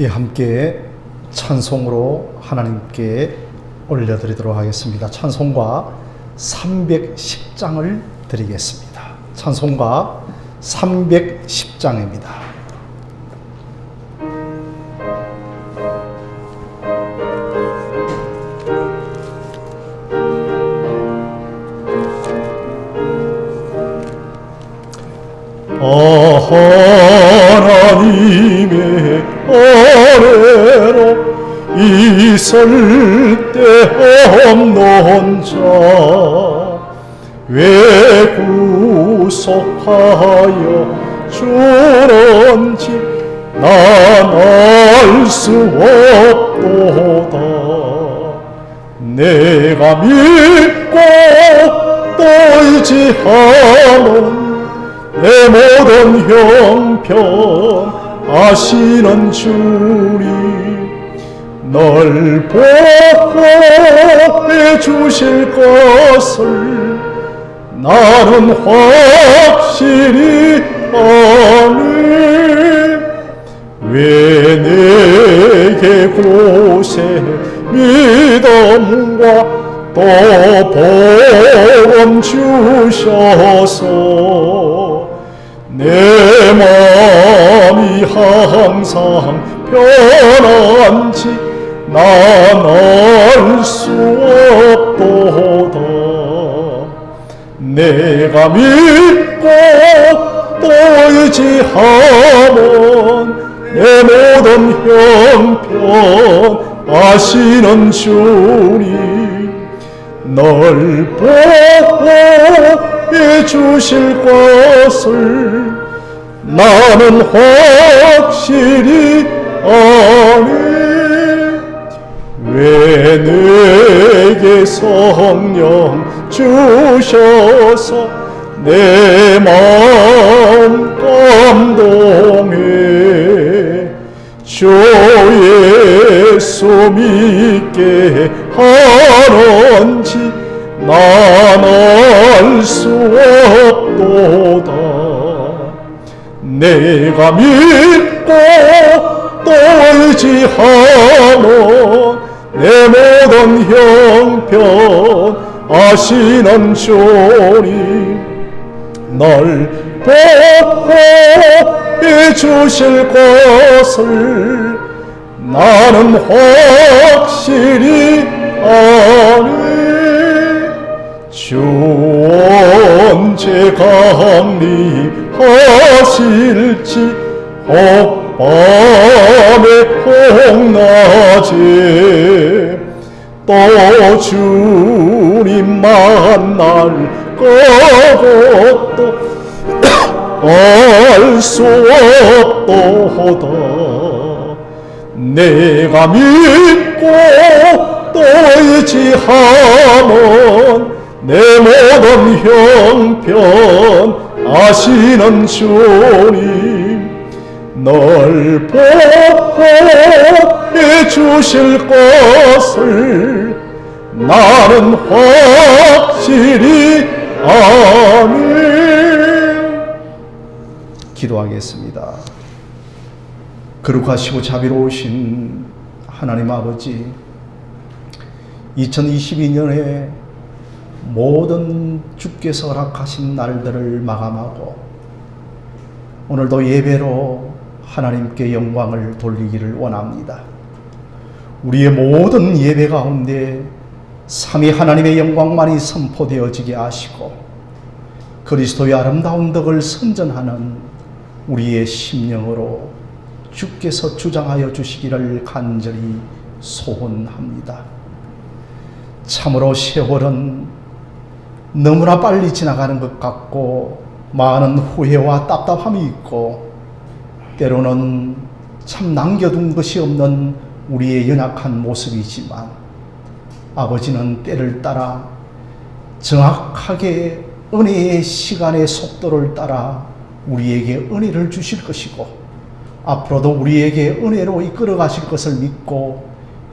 함께 찬송으로 하나님께 올려드리도록 하겠습니다. 찬송가 310장을 드리겠습니다. 찬송가 310장입니다. 하나님의 아래로 있을 데 없는 자 왜 구속하여 주는지 난 알 수 없도다. 내가 믿고 또 의지하는 내 모든 형편 아시는 주리 널 보호해 주실 것을 나는 확실히 아네. 왜 내게 고세 믿음과 또 복음 주셔서 내 마음이 항상 편한지 난 알 수 없도다. 내가 믿고 또 의지하면 내 모든 형편 아시는 주니 널 보호해 주실 것을 나는 확실히 아네. 왜 내게 성령 주셔서 내 마음 감동해 주 예수 믿게 하는지 난 알 수 없도다. 내가 믿고 또 의지하면 내 모든 형편 아시는 주니 널 보호해 주실 것을 나는 확실히 아네. 주 언제 강림하실지 혹밤에 혹낮에 또 주님 만날 것도 알 수 없도다. 내가 믿고 또 의지하면 내 모든 형편 아시는 주님 널 보호해 주실 것을 나는 확실히 아네. 기도하겠습니다. 거룩하시고 자비로우신 하나님 아버지, 2022년에 모든 주께서 허락하신 날들을 마감하고 오늘도 예배로 하나님께 영광을 돌리기를 원합니다. 우리의 모든 예배 가운데 삼위 하나님의 영광만이 선포되어지게 하시고 그리스도의 아름다운 덕을 선전하는 우리의 심령으로 주께서 주장하여 주시기를 간절히 소원합니다. 참으로 세월은 너무나 빨리 지나가는 것 같고 많은 후회와 답답함이 있고 때로는 참 남겨둔 것이 없는 우리의 연약한 모습이지만 아버지는 때를 따라 정확하게 은혜의 시간의 속도를 따라 우리에게 은혜를 주실 것이고 앞으로도 우리에게 은혜로 이끌어 가실 것을 믿고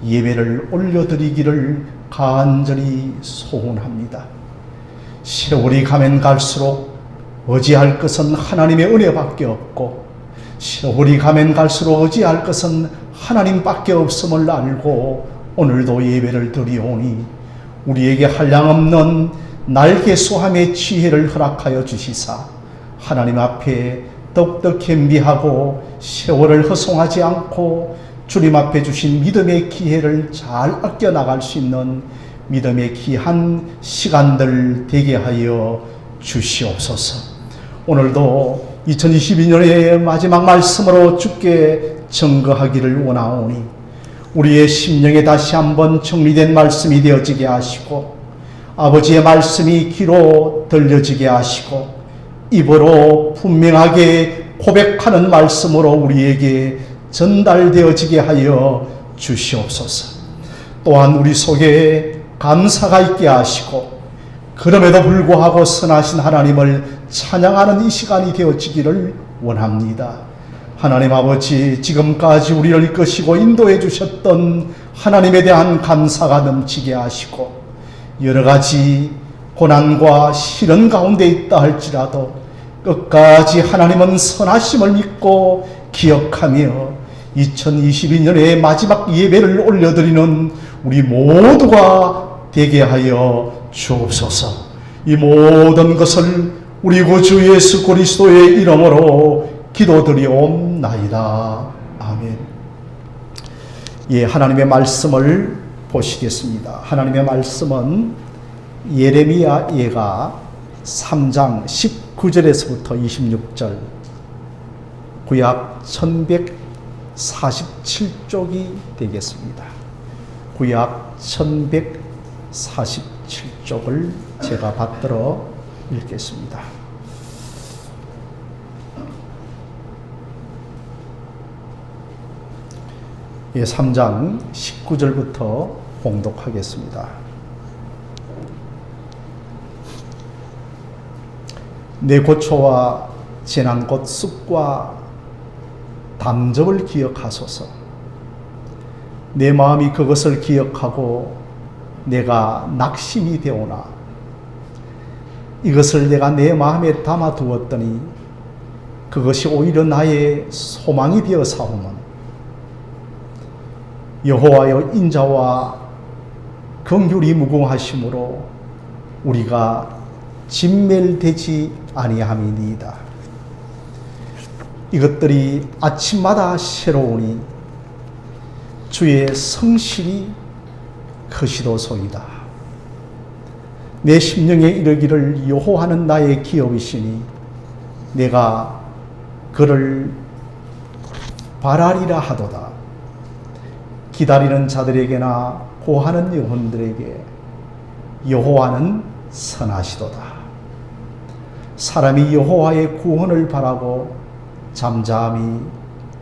예배를 올려드리기를 간절히 소원합니다. 세월이 가면 갈수록 의지할 것은 하나님의 은혜밖에 없고 세월이 가면 갈수록 의지할 것은 하나님밖에 없음을 알고 오늘도 예배를 드리오니 우리에게 한량없는 날개수함의 지혜를 허락하여 주시사 하나님 앞에 더욱더 겸비하고 세월을 허송하지 않고 주님 앞에 주신 믿음의 기회를 잘 아껴 나갈 수 있는 믿음의 귀한 시간들 되게 하여 주시옵소서. 오늘도 2022년의 마지막 말씀으로 주께 증거하기를 원하오니 우리의 심령에 다시 한번 정리된 말씀이 되어지게 하시고 아버지의 말씀이 귀로 들려지게 하시고 입으로 분명하게 고백하는 말씀으로 우리에게 전달되어지게 하여 주시옵소서. 또한 우리 속에 감사가 있게 하시고 그럼에도 불구하고 선하신 하나님을 찬양하는 이 시간이 되어지기를 원합니다. 하나님 아버지, 지금까지 우리를 이끄시고 인도해 주셨던 하나님에 대한 감사가 넘치게 하시고 여러 가지 고난과 시련 가운데 있다 할지라도 끝까지 하나님은 선하심을 믿고 기억하며 2022년의 마지막 예배를 올려드리는 우리 모두가 되게 하여 주옵소서. 이 모든 것을 우리 구주 예수 그리스도의 이름으로 기도드리옵나이다. 아멘. 예, 하나님의 말씀을 보시겠습니다. 하나님의 말씀은 예레미야 예가 3장 19절에서부터 26절, 구약 1147쪽이 되겠습니다. 구약 1147쪽을 제가 받들어 읽겠습니다. 예, 3장 19절부터 봉독하겠습니다. 내 고초와 지난 곧 쑥과 담즙을 기억하소서. 내 마음이 그것을 기억하고 내가 낙심이 되오나 이것을 내가 내 마음에 담아 두었더니 그것이 오히려 나의 소망이 되어 사오면 여호와여 인자와 긍휼이 무궁하심으로 우리가 진멸되지 아니함이니이다. 이것들이 아침마다 새로우니 주의 성실이 크시도소이다. 내 심령에 이르기를 여호와는 나의 기업이시니 내가 그를 바라리라 하도다. 기다리는 자들에게나 고하는 영혼들에게 여호와는 선하시도다. 사람이 여호와의 구원을 바라고 잠잠히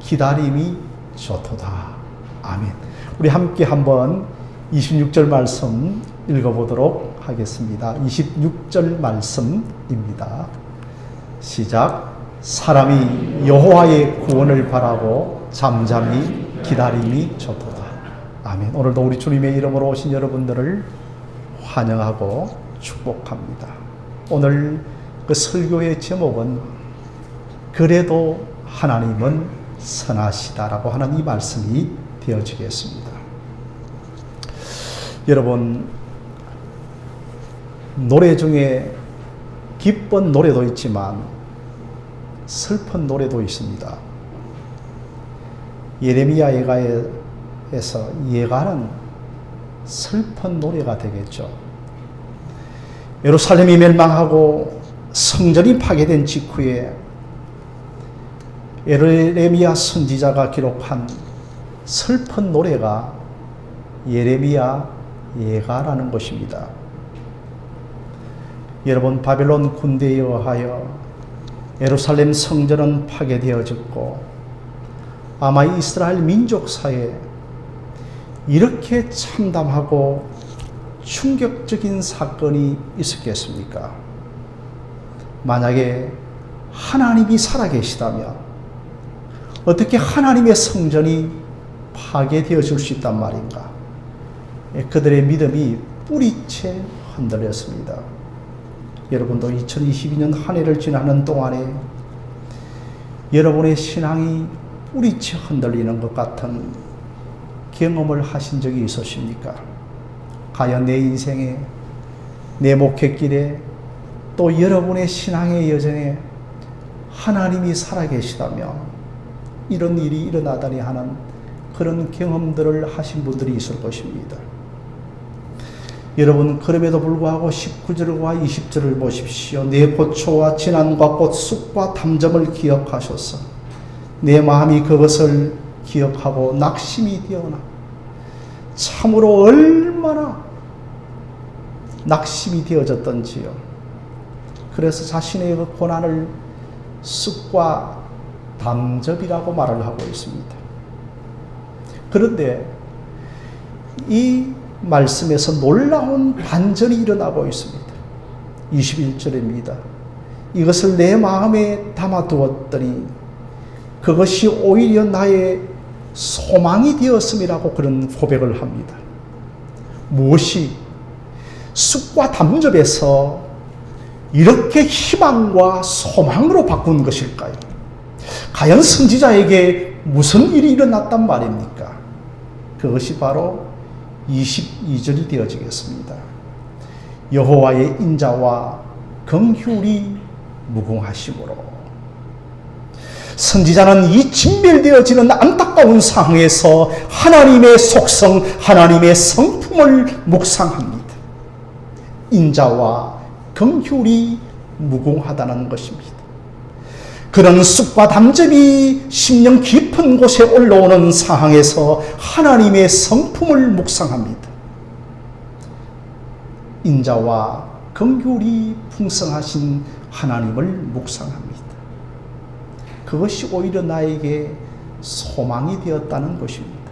기다림이 좋도다. 아멘. 우리 함께 한번 26절 말씀 읽어보도록 하겠습니다. 26절 말씀입니다. 시작. 사람이 여호와의 구원을 바라고 잠잠히 기다림이 좋도다. 아멘. 오늘도 우리 주님의 이름으로 오신 여러분들을 환영하고 축복합니다. 오늘 그 설교의 제목은 그래도 하나님은 선하시다라고 하는 이 말씀이 되어지겠습니다. 여러분, 노래 중에 기쁜 노래도 있지만 슬픈 노래도 있습니다. 예레미야 예가에서 예가는 슬픈 노래가 되겠죠. 예루살렘이 멸망하고 성전이 파괴된 직후에 예레미야 선지자가 기록한 슬픈 노래가 예레미야 예가라는 것입니다. 여러분, 바벨론 군대에 의하여 예루살렘 성전은 파괴되어졌고 아마 이스라엘 민족사에 이렇게 참담하고 충격적인 사건이 있었겠습니까? 만약에 하나님이 살아계시다면 어떻게 하나님의 성전이 파괴되어질 수 있단 말인가? 그들의 믿음이 뿌리채 흔들렸습니다. 여러분도 2022년 한 해를 지나는 동안에 여러분의 신앙이 우리 채 흔들리는 것 같은 경험을 하신 적이 있으십니까? 과연 내 인생에, 내 목회길에, 또 여러분의 신앙의 여정에 하나님이 살아계시다며 이런 일이 일어나다니 하는 그런 경험들을 하신 분들이 있을 것입니다. 여러분, 그럼에도 불구하고 19절과 20절을 보십시오. 내 고초와 지난과 곧 쑥과 담점을 기억하셔서 내 마음이 그것을 기억하고 낙심이 되어나 참으로 얼마나 낙심이 되어졌던지요. 그래서 자신의 그 고난을 쑥과 담접이라고 말을 하고 있습니다. 그런데 이 말씀에서 놀라운 반전이 일어나고 있습니다. 21절입니다. 이것을 내 마음에 담아두었더니 그것이 오히려 나의 소망이 되었음이라고 그런 고백을 합니다. 무엇이 쑥과 담접에서 이렇게 희망과 소망으로 바꾼 것일까요? 과연 선지자에게 무슨 일이 일어났단 말입니까? 그것이 바로 22절이 되어지겠습니다. 여호와의 인자와 긍휼이 무궁하심으로. 선지자는 이 진멸되어지는 안타까운 상황에서 하나님의 속성, 하나님의 성품을 묵상합니다. 인자와 긍휼이 무궁하다는 것입니다. 그런 쑥과 담점이 심령 깊은 곳에 올라오는 상황에서 하나님의 성품을 묵상합니다. 인자와 긍휼이 풍성하신 하나님을 묵상합니다. 그것이 오히려 나에게 소망이 되었다는 것입니다.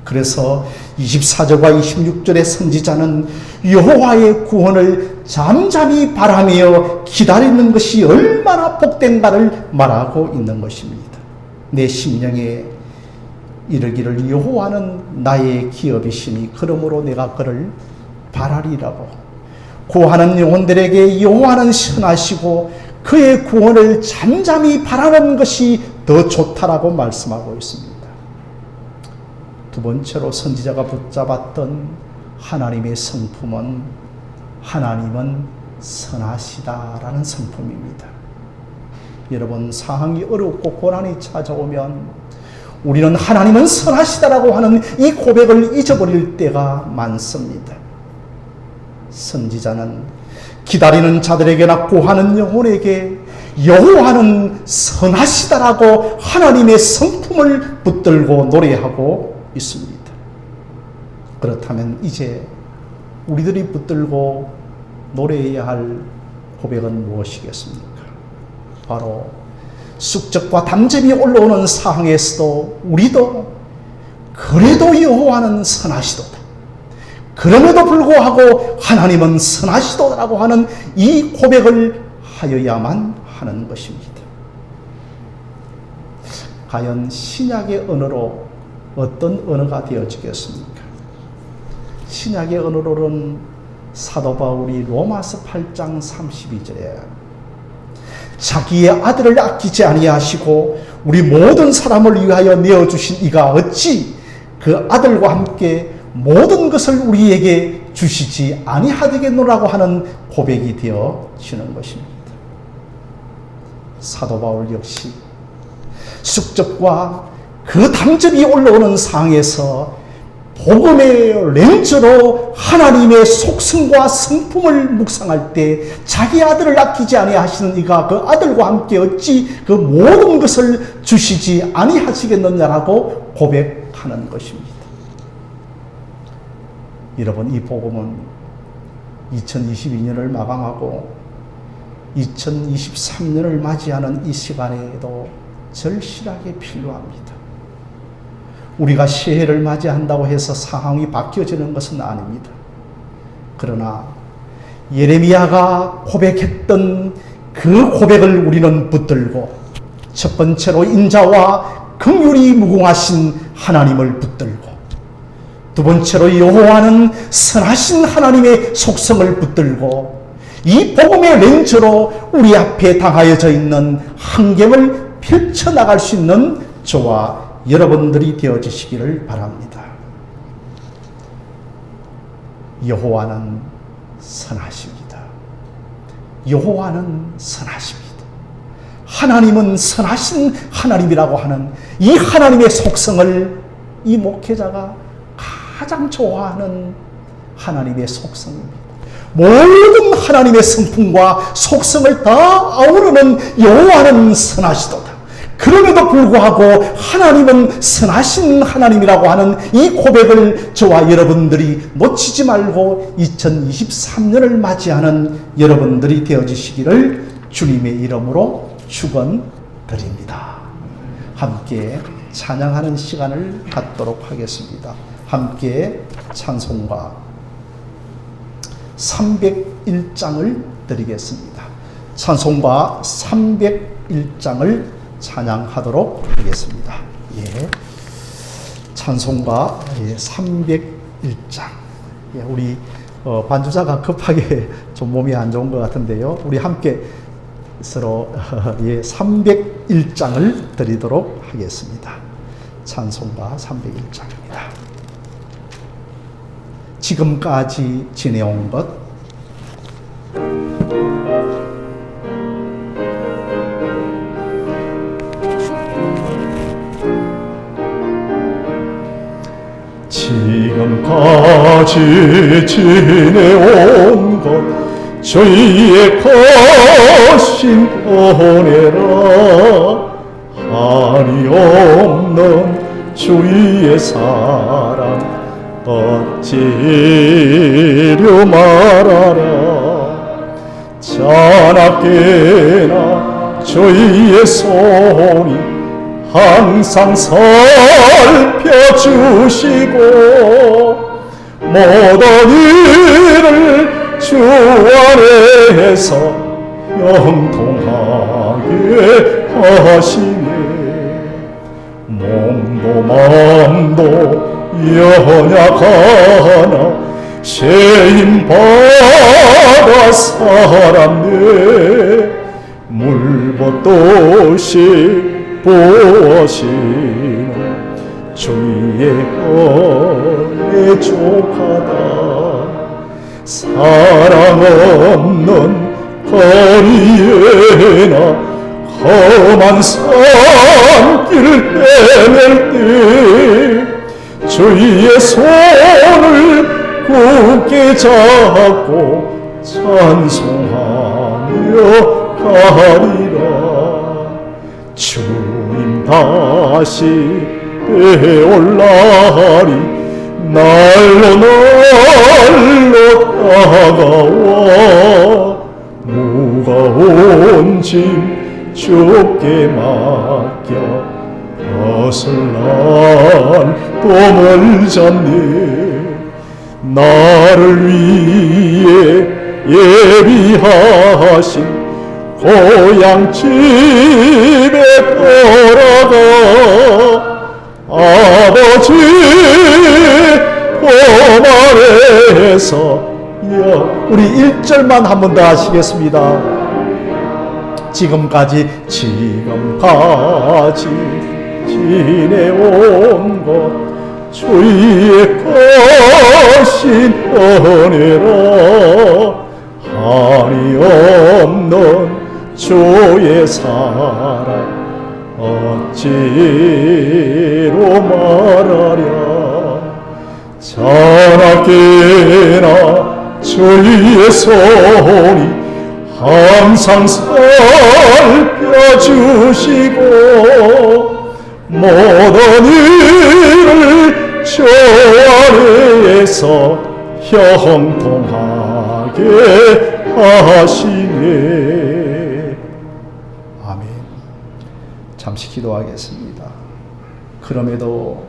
그래서 24절과 26절의 선지자는 여호와의 구원을 잠잠히 바라며 기다리는 것이 얼마나 복된가를 말하고 있는 것입니다. 내 심령에 이르기를 여호와는 나의 기업이시니 그러므로 내가 그를 바라리라고. 구하는 영혼들에게 여호와는 선하시고 그의 구원을 잠잠히 바라는 것이 더 좋다라고 말씀하고 있습니다. 두 번째로 선지자가 붙잡았던 하나님의 성품은 하나님은 선하시다라는 성품입니다. 여러분, 상황이 어렵고 고난이 찾아오면 우리는 하나님은 선하시다라고 하는 이 고백을 잊어버릴 때가 많습니다. 선지자는 기다리는 자들에게나 구하는 영혼에게 여호와는 선하시다라고 하나님의 성품을 붙들고 노래하고 있습니다. 그렇다면 이제 우리들이 붙들고 노래해야 할 고백은 무엇이겠습니까? 바로 쑥적과 담점이 올라오는 상황에서도 우리도 그래도 여호와는 선하시도다, 그럼에도 불구하고 하나님은 선하시도라고 하는 이 고백을 하여야만 하는 것입니다. 과연 신약의 언어로 어떤 언어가 되어지겠습니까? 신약의 언어로는 사도 바울이 로마서 8장 32절에 자기의 아들을 아끼지 아니하시고 우리 모든 사람을 위하여 내어주신 이가 어찌 그 아들과 함께 모든 것을 우리에게 주시지 아니하되겠노라고 하는 고백이 되어지는 것입니다. 사도 바울 역시 숙적과 그 담점이 올라오는 상황에서 복음의 렌즈로 하나님의 속성과 성품을 묵상할 때 자기 아들을 아끼지 아니하시는 이가 그 아들과 함께 어찌 그 모든 것을 주시지 아니하시겠느냐라고 고백하는 것입니다. 여러분, 이 복음은 2022년을 마감하고 2023년을 맞이하는 이 시간에도 절실하게 필요합니다. 우리가 새해를 맞이한다고 해서 상황이 바뀌어지는 것은 아닙니다. 그러나 예레미야가 고백했던 그 고백을 우리는 붙들고 첫 번째로 인자와 긍휼이 무궁하신 하나님을 붙들고 두 번째로 여호와는 선하신 하나님의 속성을 붙들고 이 복음의 렌즈로 우리 앞에 당하여져 있는 환경을 펼쳐나갈 수 있는 저와 여러분들이 되어지시기를 바랍니다. 여호와는 선하십니다. 여호와는 선하십니다. 하나님은 선하신 하나님이라고 하는 이 하나님의 속성을 이 목회자가 가장 좋아하는 하나님의 속성입니다. 모든 하나님의 성품과 속성을 다 아우르는 여호와는 선하시도다. 그럼에도 불구하고 하나님은 선하신 하나님이라고 하는 이 고백을 저와 여러분들이 놓치지 말고 2023년을 맞이하는 여러분들이 되어주시기를 주님의 이름으로 축원드립니다. 함께 찬양하는 시간을 갖도록 하겠습니다. 함께 찬송가 301장을 드리겠습니다. 찬송가 301장을 찬양하도록 하겠습니다. 예. 찬송가 301장. 예, 우리 반주자가 급하게 좀 몸이 안 좋은 것 같은데요. 우리 함께 서로 301장을 드리도록 하겠습니다. 찬송가 301장입니다. 지금까지 지내온 것 지금까지 지내온 것 주의 거신 은혜라 한이 없는 주의 사랑 어찌려 말하라 자나깨나 주의 손이 항상 살펴주시고 모든 일을 주 안에서 형통하게 하시네 몸도 마음도 연약하나 세임받아 살았네 물벗듯이 보시는 주의 은혜 족하다 사랑 없는 거리에나 험한 산길을 헤맬 때 주의 손을 굳게 잡고 찬송하며 가리라 주님 다시 배올 날이 날로 다가와 무거운 짐 주께 맡겨 벗을 날 또 멀잖네 나를 위해 예비하신 고향 집에 돌아가 아버지 품 아래서 우리 1절만 한 번 더 하시겠습니다. 지금까지 지내온 것 주의 거신 은혜라 한이 없는 주의 사랑 어찌로 말하랴 자나깨나 주의 손이 항상 살펴주시고 모든 일을 주 안에서 형통하게 하시네. 아멘. 잠시 기도하겠습니다. 그럼에도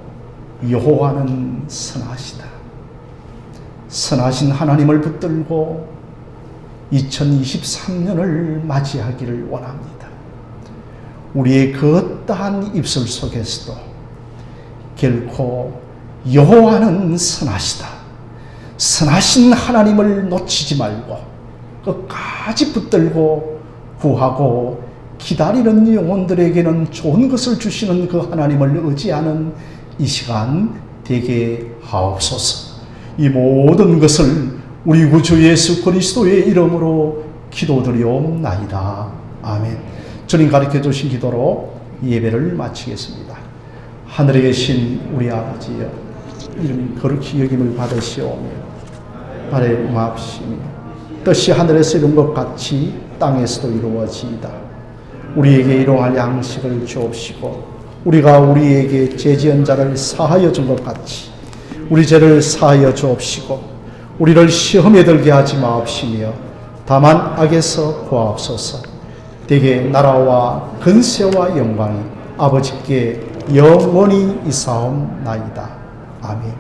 여호와는 선하시다. 선하신 하나님을 붙들고 2023년을 맞이하기를 원합니다. 우리의 그 어떠한 입술 속에서도 결코 여호와는 선하시다. 선하신 하나님을 놓치지 말고 끝까지 붙들고 구하고 기다리는 영혼들에게는 좋은 것을 주시는 그 하나님을 의지하는 이 시간 되게 하옵소서. 이 모든 것을 우리 구주 예수 그리스도의 이름으로 기도드리옵나이다. 아멘. 주님 가르쳐 주신 기도로 이 예배를 마치겠습니다. 하늘에 계신 우리 아버지여, 이름이 거룩히 여김을 받으시오며 아래 음합시며 뜻이 하늘에서 이룬 것 같이 땅에서도 이루어지이다. 우리에게 일용할 양식을 주옵시고 우리가 우리에게 죄지은 자를 사하여 준 것 같이 우리 죄를 사하여 주옵시고 우리를 시험에 들게 하지 마옵시며 다만 악에서 구하옵소서. 대개 나라와 근세와 영광이 아버지께 영원히 이사옵나이다. 아멘.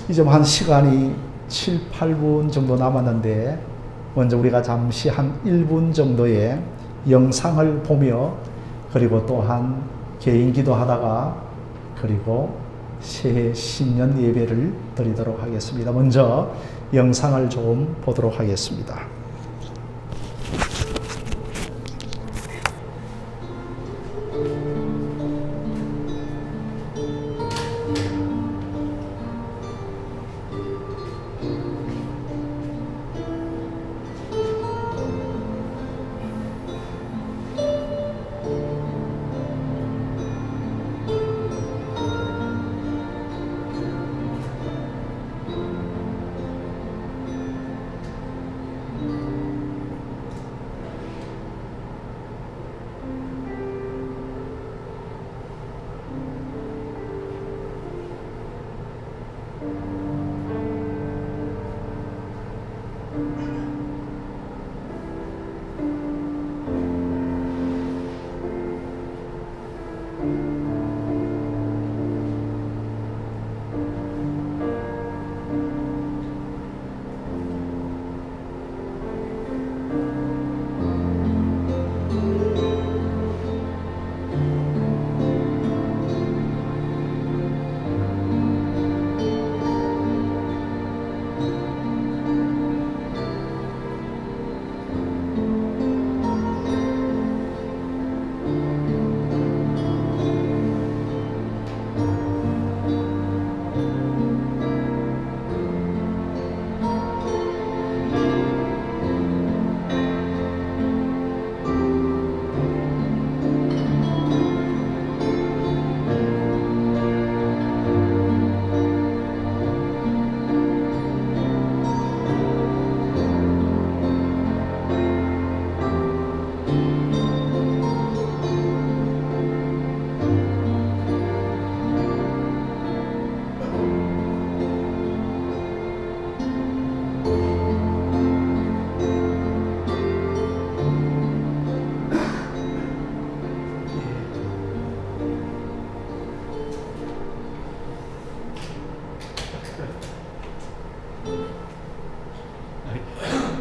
이제 한 시간이 7, 8분 정도 남았는데 먼저 우리가 잠시 한 1분 정도의 영상을 보며 그리고 또한 개인 기도하다가 그리고 새해 신년 예배를 드리도록 하겠습니다. 먼저 영상을 좀 보도록 하겠습니다.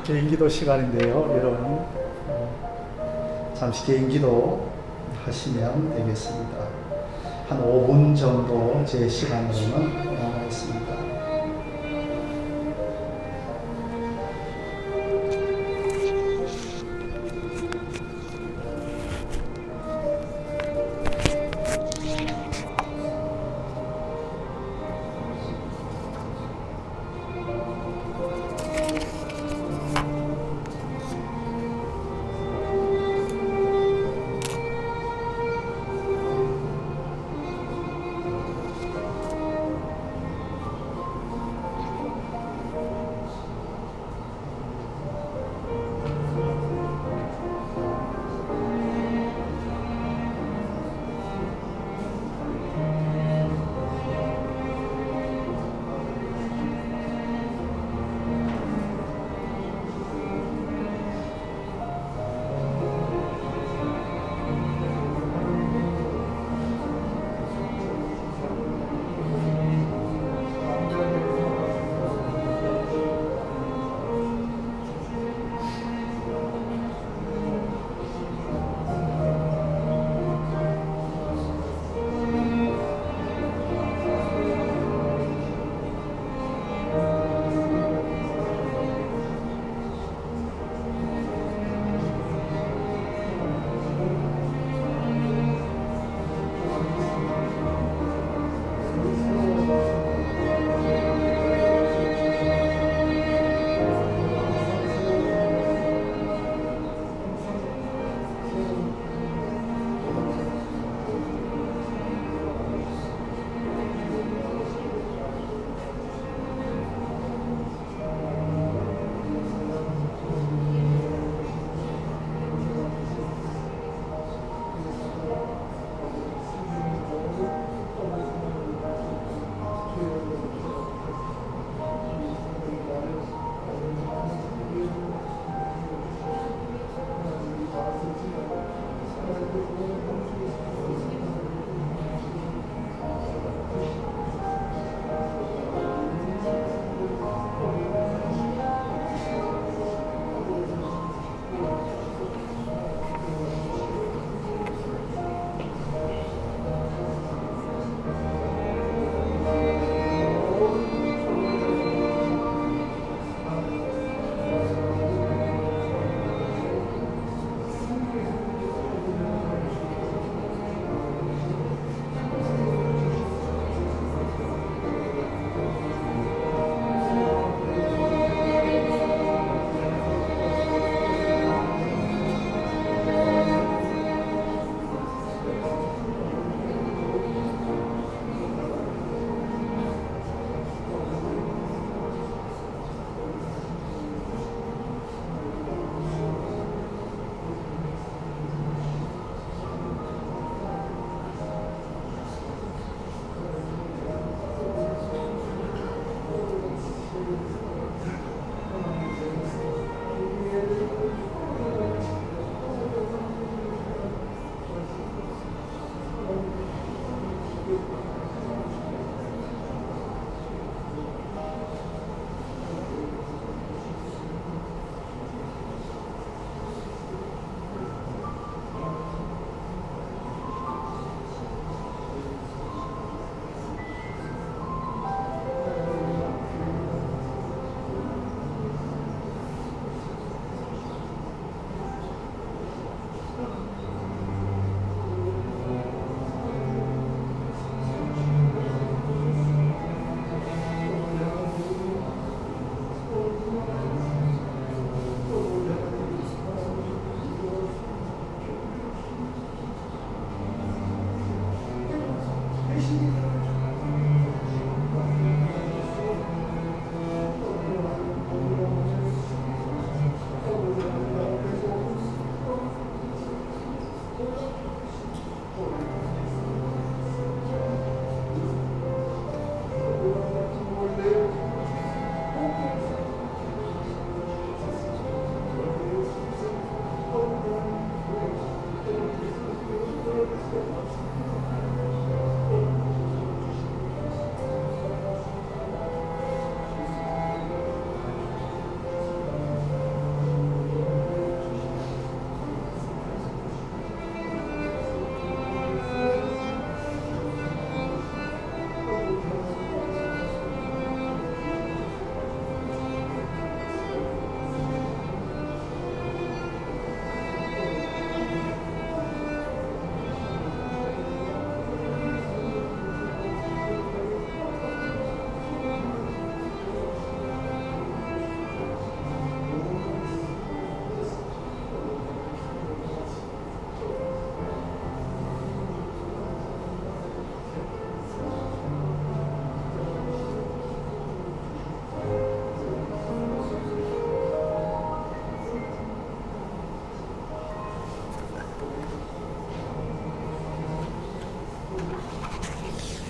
개인기도 시간인데요. 여러분 잠시 개인기도 하시면 되겠습니다. 한 5분 정도 제 시간으로는 남아있습니다.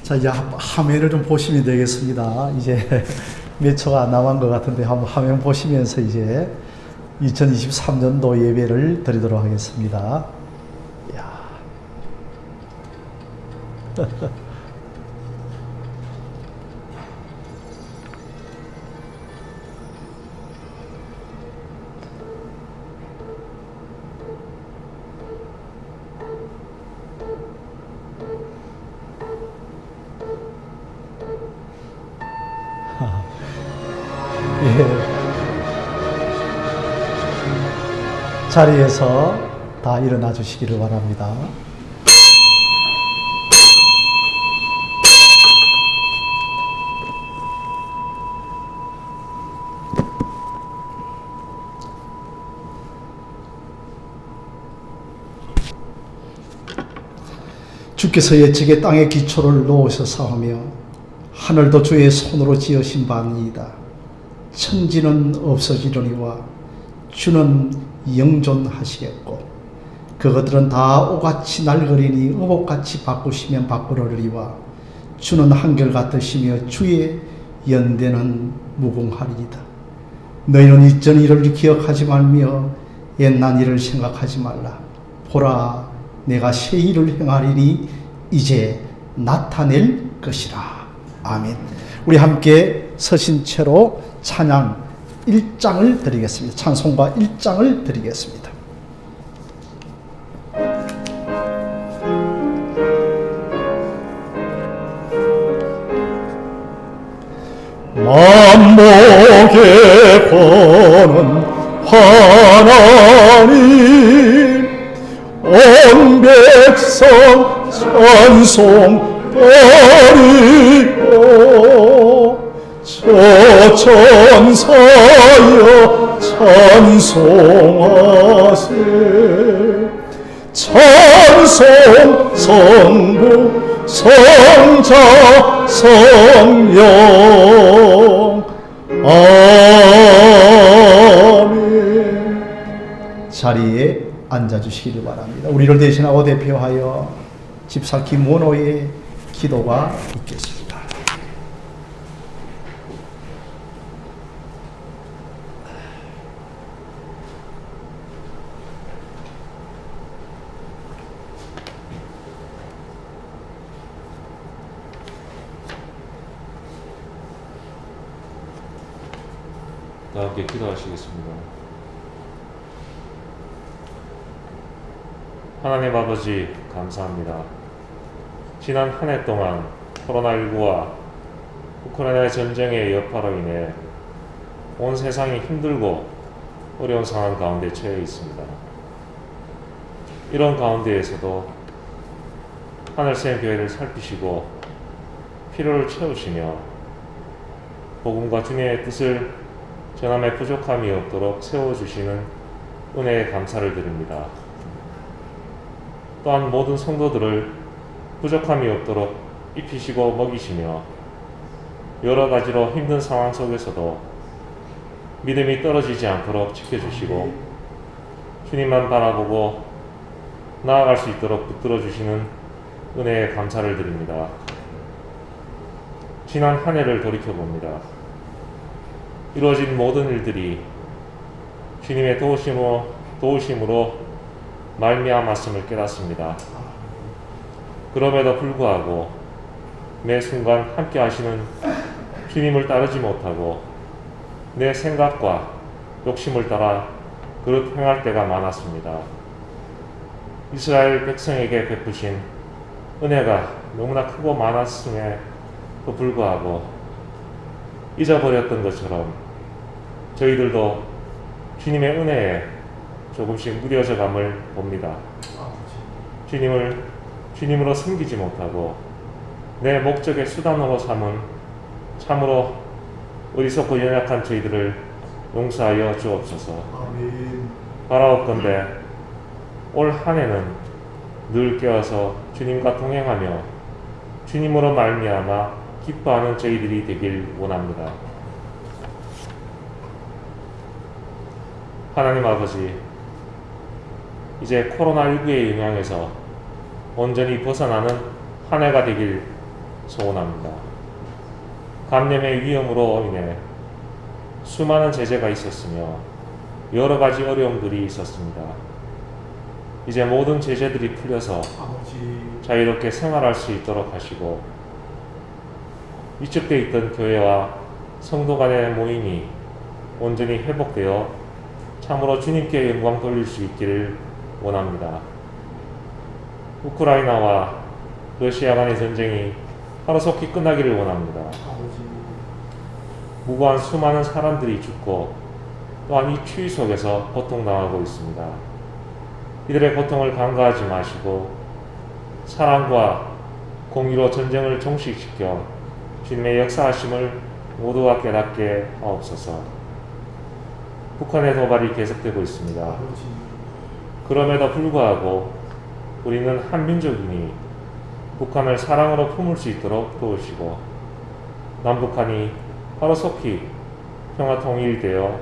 자, 이제 화면을 좀 보시면 되겠습니다. 이제 몇 초가 안 남은 것 같은데 한번 화면 보시면서 이제 2023년도 예배를 드리도록 하겠습니다. 이야. 예. 자리에서 다 일어나 주시기를 바랍니다. 주께서 옛적에 땅의 기초를 놓으셨사오며 하늘도 주의 손으로 지으신 바니이다. 천지는 없어지려니와 주는 영존하시겠고 그것들은 다 오같이 날거리니 어복같이 바꾸시면 바꾸려니와 주는 한결같으시며 주의 연대는 무궁하리이다. 너희는 이전 일을 기억하지 말며 옛날 일을 생각하지 말라. 보라, 내가 새 일을 행하리니 이제 나타낼 것이라. 아멘. 우리 함께 서신 채로 찬양 1장을 드리겠습니다. 찬송가 1장을 드리겠습니다. 만복의 권은 하나님 온 백성 찬송하리요 저 천사여 찬송하세 찬송 성부 성자 성령 아멘. 자리에 앉아주시기를 바랍니다. 우리를 대신하고 대표하여 집사 김원호의 기도가 있겠습니다. 다 함께 기도하시겠습니다. 하나님 아버지 감사합니다. 지난 한 해 동안 코로나19와 우크라이나 전쟁의 여파로 인해 온 세상이 힘들고 어려운 상황 가운데 처해 있습니다. 이런 가운데에서도 하늘샘 교회를 살피시고 필요를 채우시며 복음과 주님의 뜻을 전함에 부족함이 없도록 세워주시는 은혜에 감사를 드립니다. 또한 모든 성도들을 부족함이 없도록 입히시고 먹이시며 여러 가지로 힘든 상황 속에서도 믿음이 떨어지지 않도록 지켜주시고 주님만 바라보고 나아갈 수 있도록 붙들어 주시는 은혜에 감사를 드립니다. 지난 한 해를 돌이켜봅니다. 이루어진 모든 일들이 주님의 도우심으로 말미암았음을 깨닫습니다. 그럼에도 불구하고 매 순간 함께 하시는 주님을 따르지 못하고 내 생각과 욕심을 따라 그릇 행할 때가 많았습니다. 이스라엘 백성에게 베푸신 은혜가 너무나 크고 많았음에도 불구하고 잊어버렸던 것처럼 저희들도 주님의 은혜에 조금씩 무뎌져 감을 봅니다. 주님으로 섬기지 못하고 내 목적의 수단으로 삼은 참으로 어리석고 연약한 저희들을 용서하여 주옵소서. 바라옵건대 올 한 해는 늘 깨어서 주님과 동행하며 주님으로 말미암아 기뻐하는 저희들이 되길 원합니다. 하나님 아버지, 이제 코로나19의 영향에서 온전히 벗어나는 한 해가 되길 소원합니다. 감염의 위험으로 인해 수많은 제재가 있었으며 여러 가지 어려움들이 있었습니다. 이제 모든 제재들이 풀려서 자유롭게 생활할 수 있도록 하시고 위축되어 있던 교회와 성도 간의 모임이 온전히 회복되어 참으로 주님께 영광 돌릴 수 있기를 원합니다. 우크라이나와 러시아 간의 전쟁이 하루속히 끝나기를 원합니다. 무고한 수많은 사람들이 죽고 또한 이 추위 속에서 고통당하고 있습니다. 이들의 고통을 간과하지 마시고 사랑과 공의로 전쟁을 종식시켜 주님의 역사하심을 모두가 깨닫게 하옵소서. 북한의 도발이 계속되고 있습니다. 그럼에도 불구하고 우리는 한 민족이니 북한을 사랑으로 품을 수 있도록 도우시고 남북한이 하루속히 평화 통일되어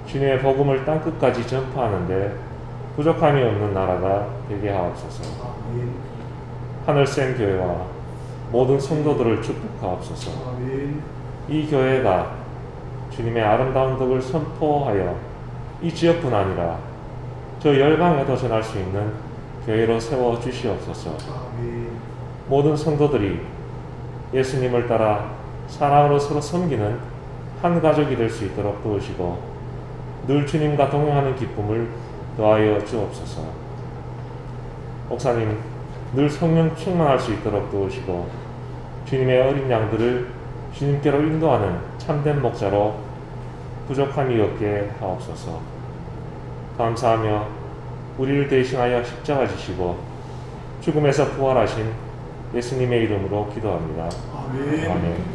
주님의 복음을 땅끝까지 전파하는데 부족함이 없는 나라가 되게 하옵소서. 하늘샘 교회와 모든 성도들을 축복하옵소서. 이 교회가 주님의 아름다운 덕을 선포하여 이 지역뿐 아니라 저 열방에도 전할 수 있는 교회로 세워 주시옵소서. 모든 성도들이 예수님을 따라 사랑으로 서로 섬기는 한 가족이 될 수 있도록 도우시고 늘 주님과 동행하는 기쁨을 더하여 주옵소서. 목사님 늘 성령 충만할 수 있도록 도우시고 주님의 어린 양들을 주님께로 인도하는 참된 목자로 부족함이 없게 하옵소서. 감사하며 우리를 대신하여 십자가 지시고 죽음에서 부활하신 예수님의 이름으로 기도합니다. 아멘. 아멘.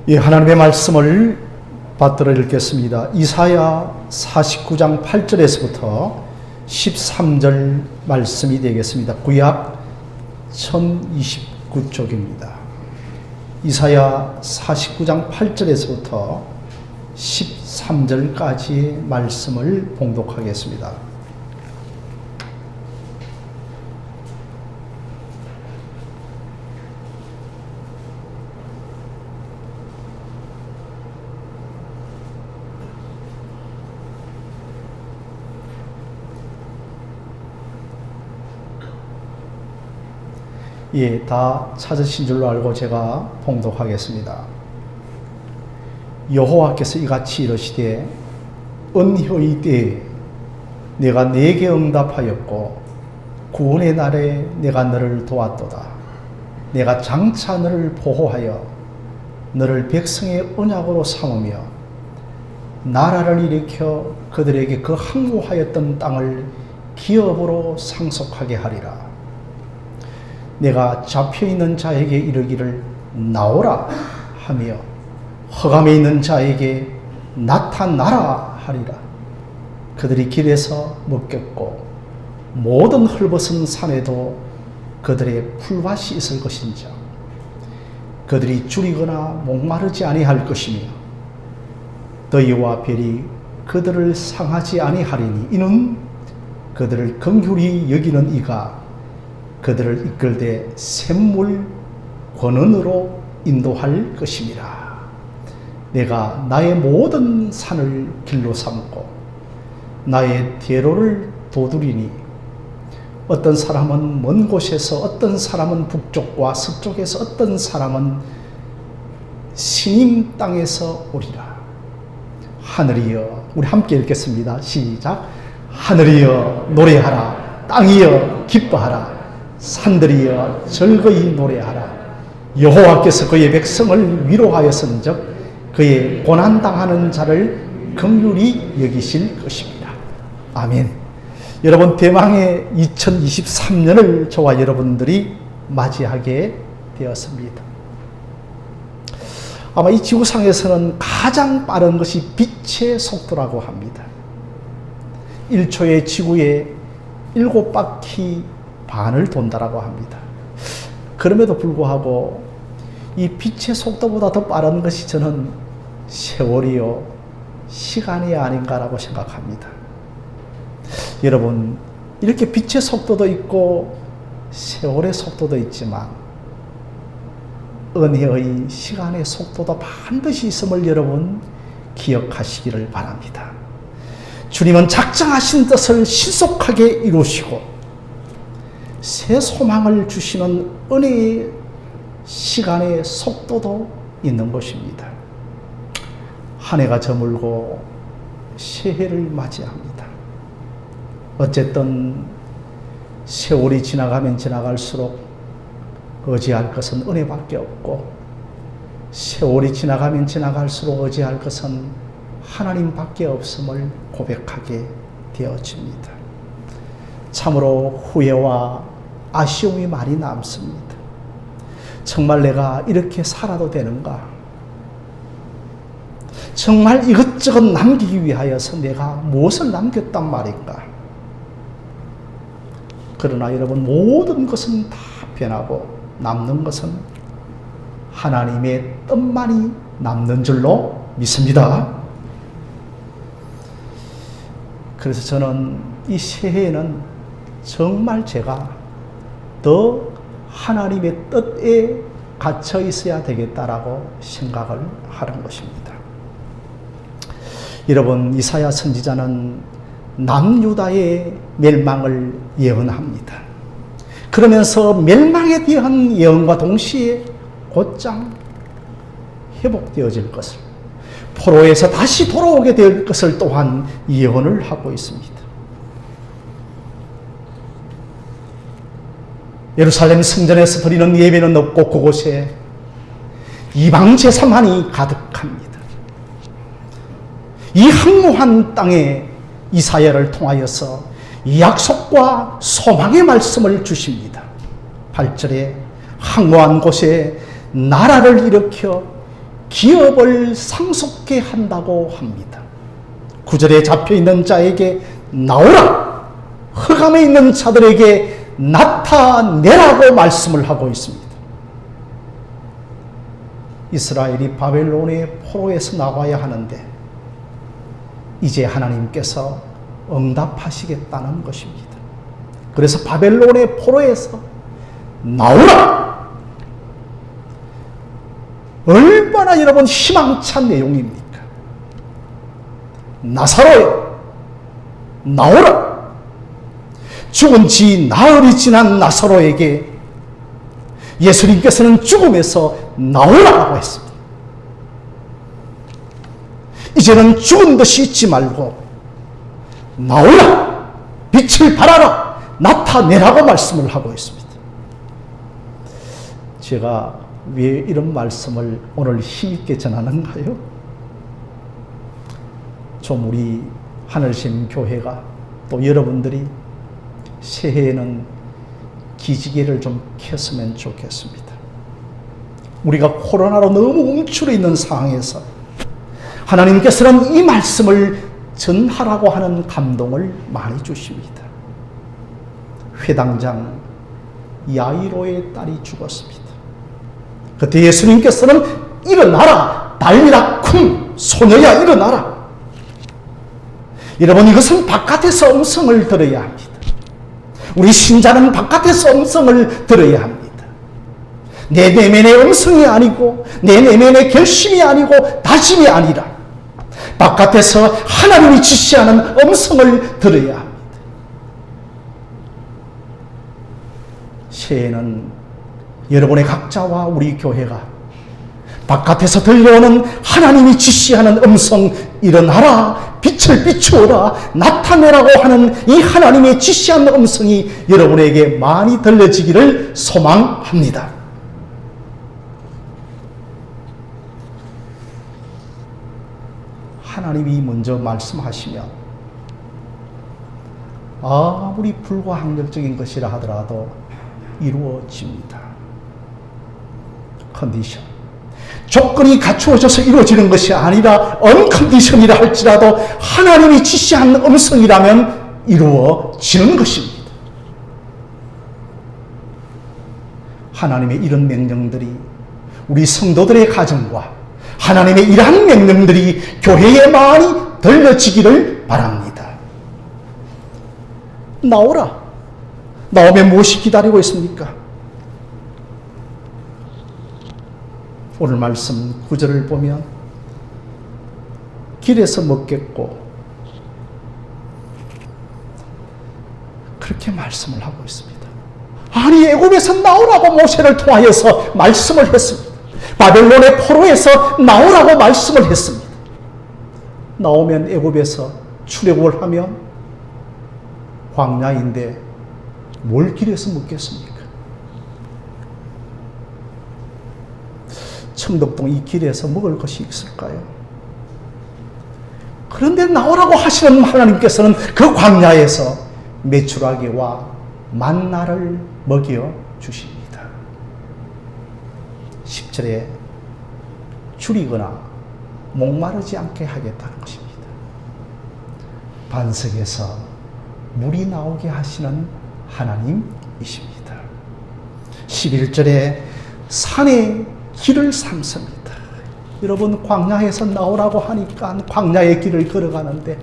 예, 하나님의 말씀을 받들어 읽겠습니다. 이사야 49장 8절에서부터 13절 말씀이 되겠습니다. 구약 1029쪽입니다. 이사야 49장 8절에서부터 13절까지의 말씀을 봉독하겠습니다. 예, 다 찾으신 줄로 알고 제가 봉독하겠습니다. 여호와께서 이같이 이르시되 은효의 때에 내가 네게 응답하였고 구원의 날에 내가 너를 도왔도다. 내가 장차 너를 보호하여 너를 백성의 언약으로 삼으며 나라를 일으켜 그들에게 그 항구하였던 땅을 기업으로 상속하게 하리라. 내가 잡혀있는 자에게 이르기를 나오라 하며 허감에 있는 자에게 나타나라 하리라. 그들이 길에서 먹겠고 모든 헐벗은 산에도 그들의 풀밭이 있을 것인지라. 그들이 줄이거나 목마르지 아니할 것이며 더위와 별이 그들을 상하지 아니하리니 이는 그들을 긍휼히 여기는 이가 그들을 이끌되 샘물 권은으로 인도할 것임이라. 내가 나의 모든 산을 길로 삼고 나의 대로를 도두리니 어떤 사람은 먼 곳에서 어떤 사람은 북쪽과 서쪽에서 어떤 사람은 시님 땅에서 오리라. 하늘이여, 우리 함께 읽겠습니다. 시작. 하늘이여 노래하라. 땅이여 기뻐하라. 산들이여 즐거이 노래하라. 여호와께서 그의 백성을 위로하였은즉 그의 고난당하는 자를 긍휼히 여기실 것입니다. 아멘. 여러분, 대망의 2023년을 저와 여러분들이 맞이하게 되었습니다. 아마 이 지구상에서는 가장 빠른 것이 빛의 속도라고 합니다. 1초에 지구에 7바퀴 반을 돈다라고 합니다. 그럼에도 불구하고 이 빛의 속도보다 더 빠른 것이 저는 세월이요, 시간이 아닌가라고 생각합니다. 여러분, 이렇게 빛의 속도도 있고 세월의 속도도 있지만 은혜의 시간의 속도도 반드시 있음을 여러분 기억하시기를 바랍니다. 주님은 작정하신 뜻을 신속하게 이루시고 새 소망을 주시는 은혜의 시간의 속도도 있는 것입니다. 한 해가 저물고 새해를 맞이합니다. 어쨌든 세월이 지나가면 지나갈수록 의지할 것은 은혜밖에 없고 세월이 지나가면 지나갈수록 의지할 것은 하나님밖에 없음을 고백하게 되어집니다. 참으로 후회와 아쉬움이 많이 남습니다. 정말 내가 이렇게 살아도 되는가? 정말 이것저것 남기기 위하여서 내가 무엇을 남겼단 말인가? 그러나 여러분, 모든 것은 다 변하고 남는 것은 하나님의 뜻만이 남는 줄로 믿습니다. 그래서 저는 이 새해에는 정말 제가 더 하나님의 뜻에 갇혀 있어야 되겠다라고 생각을 하는 것입니다. 여러분, 이사야 선지자는 남유다의 멸망을 예언합니다. 그러면서 멸망에 대한 예언과 동시에 곧장 회복되어질 것을, 포로에서 다시 돌아오게 될 것을 또한 예언을 하고 있습니다. 예루살렘 성전에서 드리는 예배는 없고 그곳에 이방 제사만이 가득합니다. 이 황무한 땅에 이사야를 통하여서 약속과 소망의 말씀을 주십니다. 8절에 황무한 곳에 나라를 일으켜 기업을 상속케 한다고 합니다. 9절에 잡혀있는 자에게 나오라! 흑암에 있는 자들에게 나타내라고 말씀을 하고 있습니다. 이스라엘이 바벨론의 포로에서 나와야 하는데 이제 하나님께서 응답하시겠다는 것입니다. 그래서 바벨론의 포로에서 나오라! 얼마나 여러분 희망찬 내용입니까? 나사로여, 나오라! 죽은 지 나흘이 지난 나사로에게 예수님께서는 죽음에서 나오라고 했습니다. 이제는 죽은 듯이 있지 말고 나오라! 빛을 발하라! 나타내라고 말씀을 하고 있습니다. 제가 왜 이런 말씀을 오늘 힘있게 전하는가요? 좀 우리 하늘샘 교회가 또 여러분들이 새해에는 기지개를 좀 켰으면 좋겠습니다. 우리가 코로나로 너무 움츠려 있는 상황에서 하나님께서는 이 말씀을 전하라고 하는 감동을 많이 주십니다. 회당장 야이로의 딸이 죽었습니다. 그때 예수님께서는 일어나라, 달리라, 쿵, 소녀야 일어나라. 여러분, 이것은 바깥에서 음성을 들어야 합니다. 우리 신자는 바깥에서 음성을 들어야 합니다. 내 내면의 음성이 아니고 내 내면의 결심이 아니고 다짐이 아니라 바깥에서 하나님이 지시하는 음성을 들어야 합니다. 새해에는 여러분의 각자와 우리 교회가 바깥에서 들려오는 하나님이 지시하는 음성, 일어나라, 빛을 비추어라, 나타내라고 하는 이 하나님의 지시하는 음성이 여러분에게 많이 들려지기를 소망합니다. 하나님이 먼저 말씀하시면 아무리 불가항력적인 것이라 하더라도 이루어집니다. 컨디션. 조건이 갖추어져서 이루어지는 것이 아니라 언컨디션이라 할지라도 하나님이 지시한 음성이라면 이루어지는 것입니다. 하나님의 이런 명령들이 우리 성도들의 가정과 하나님의 이러한 명령들이 교회에 많이 들려지기를 바랍니다. 나오라. 나오면 무엇이 기다리고 있습니까? 오늘 말씀 9절을 보면 길에서 먹겠고 그렇게 말씀을 하고 있습니다. 아니 애굽에서 나오라고 모세를 통하여서 말씀을 했습니다. 바벨론의 포로에서 나오라고 말씀을 했습니다. 나오면 애굽에서 출애굽을 하면 광야인데 뭘 길에서 먹겠습니까? 청덕동 이 길에서 먹을 것이 있을까요? 그런데 나오라고 하시는 하나님께서는 그 광야에서 메추라기와 만나를 먹여 주십니다. 10절에 줄이거나 목마르지 않게 하겠다는 것입니다. 반석에서 물이 나오게 하시는 하나님이십니다. 11절에 산에 길을 삼습니다. 여러분 광야에서 나오라고 하니까 광야의 길을 걸어가는데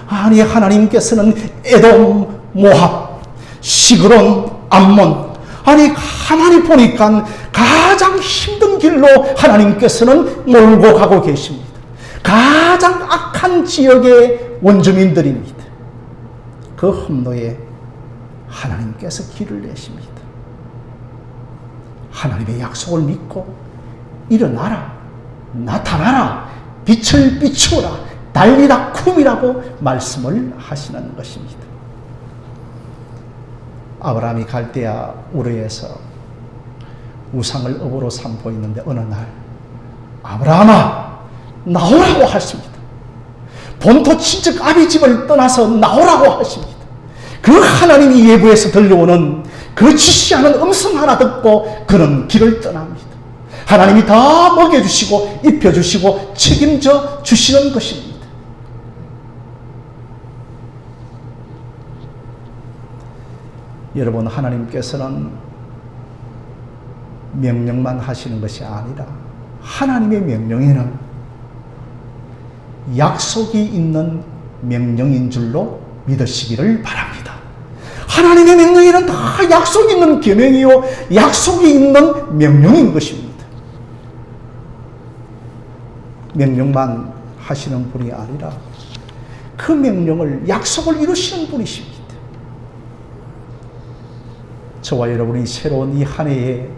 아니 하나님께서는 에돔, 모압, 시그론, 암몬 아니 가만히 보니까 가장 힘든 길로 하나님께서는 몰고 가고 계십니다. 가장 악한 지역의 원주민들입니다. 그 험로에 하나님께서 길을 내십니다. 하나님의 약속을 믿고 일어나라, 나타나라, 빛을 비추어라, 달리라 쿰이라고 말씀을 하시는 것입니다. 아브라함이 갈대아 우르에서 우상을 업으로 삼고 있는데 어느 날 아브라함아 나오라고 하십니다. 본토 친척 아비집을 떠나서 나오라고 하십니다. 그 하나님이 예부에서 들려오는 그 지시하는 음성 하나 듣고 그는 길을 떠납니다. 하나님이 다 먹여주시고 입혀주시고 책임져 주시는 것입니다. 여러분 하나님께서는 명령만 하시는 것이 아니라 하나님의 명령에는 약속이 있는 명령인 줄로 믿으시기를 바랍니다. 하나님의 명령에는 다 약속이 있는 계명이요 약속이 있는 명령인 것입니다. 명령만 하시는 분이 아니라 그 명령을 약속을 이루시는 분이십니다. 저와 여러분이 새로운 이 한 해에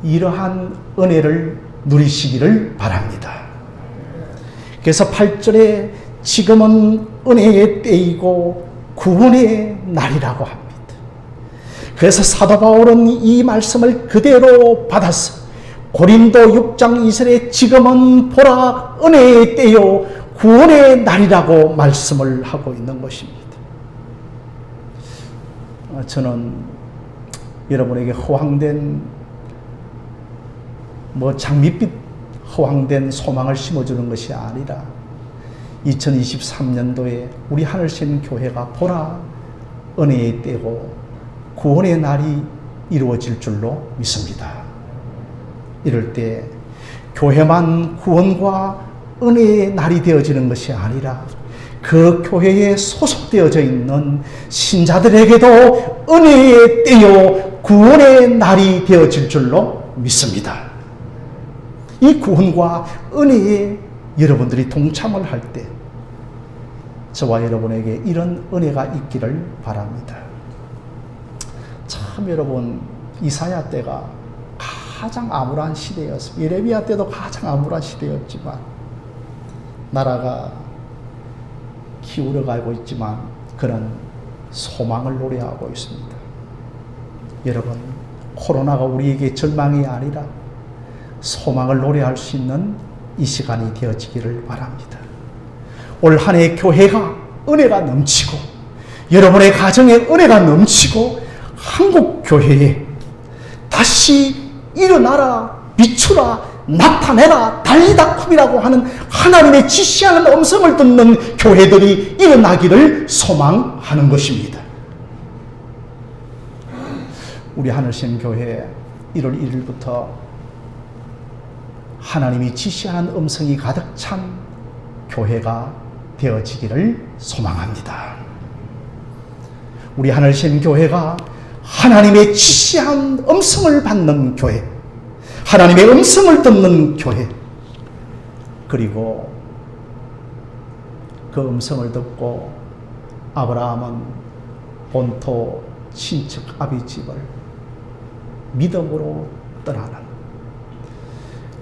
이러한 은혜를 누리시기를 바랍니다. 그래서 8절에 지금은 은혜의 때이고 구원의 날이라고 합니다. 그래서 사도 바울은 이 말씀을 그대로 받아서 고린도 6장 2절에 지금은 보라 은혜의 때요 구원의 날이라고 말씀을 하고 있는 것입니다. 저는 여러분에게 허황된 장밋빛 허황된 소망을 심어주는 것이 아니라 2023년도에 우리 하늘신 교회가 보라 은혜의 때고 구원의 날이 이루어질 줄로 믿습니다. 이럴 때 교회만 구원과 은혜의 날이 되어지는 것이 아니라 그 교회에 소속되어져 있는 신자들에게도 은혜의 때요 구원의 날이 되어질 줄로 믿습니다. 이 구원과 은혜에 여러분들이 동참을 할 때 저와 여러분에게 이런 은혜가 있기를 바랍니다. 참 여러분 이사야 때가 가장 암울한 시대였습니다. 예레미야 때도 가장 암울한 시대였지만 나라가 기울어가고 있지만 그는 소망을 노래하고 있습니다. 여러분 코로나가 우리에게 절망이 아니라 소망을 노래할 수 있는 이 시간이 되어지기를 바랍니다. 올 한 해 교회가 은혜가 넘치고 여러분의 가정에 은혜가 넘치고 한국 교회에 다시 일어나라 비추라 나타내라, 달리다쿰이라고 하는 하나님의 지시하는 음성을 듣는 교회들이 일어나기를 소망하는 것입니다. 우리 하늘샘 교회 1월 1일부터 하나님이 지시하는 음성이 가득 찬 교회가 되어지기를 소망합니다. 우리 하늘샘 교회가 하나님의 지시한 음성을 받는 교회, 하나님의 음성을 듣는 교회, 그리고 그 음성을 듣고 아브라함은 본토 친척 아비집을 믿음으로 떠나는,